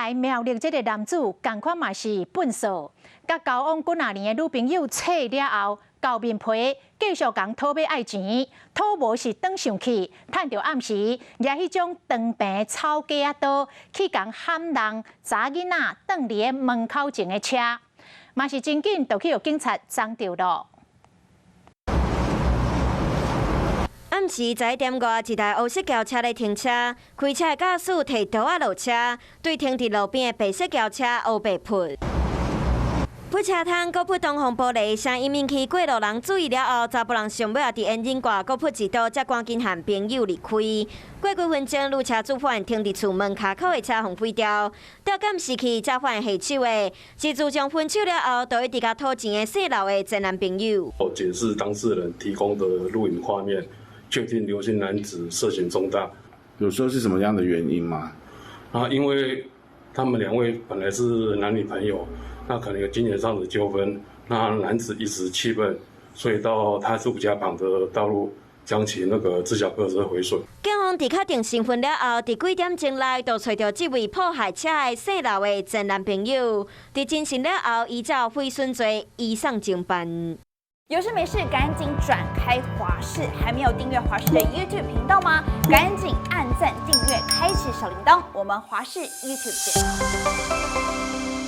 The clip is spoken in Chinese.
来苗栗这个男子，同款嘛是笨手，甲交往几啊年的女朋友扯了后，厚面皮，继续共讨要爱钱，讨无是转上去，趁着暗时拿迄种长柄草架刀去共喊人查囡仔转伫个门口前的车，嘛是真紧就去予警察抓着咯。 暗时在店外一台黑色轿车咧停车，开车的驾驶摕刀仔落车，对停伫路边的白色轿车黑白喷。喷车窗搁喷东风玻璃，声音引起过路人注意了后，查甫人想要伫烟瘾挂搁喷一刀，才赶紧和朋友离开。过几分钟，路车主犯停伫厝门卡口的车互毁掉，吊杆失去，才发现下手的是自从分手了后，就一直甲讨钱的姓刘的前男朋友。解释当事人提供的录影画面。 确定刘姓男子涉嫌重大，有时候是什么样的原因吗？因为他们两位本来是男女朋友，那可能有金钱上的纠纷，那男子一时气愤，所以到他住家旁的道路将其自小客车毁损。警方伫确定身份了后，伫几点钟内就找到这位迫害车的姓刘的前男朋友，伫侦讯了后，依照毁损罪移送侦办。 有事没事，赶紧转开华视。还没有订阅华视的 YouTube 频道吗？赶紧按赞、订阅、开启小铃铛。我们华视 YouTube 见。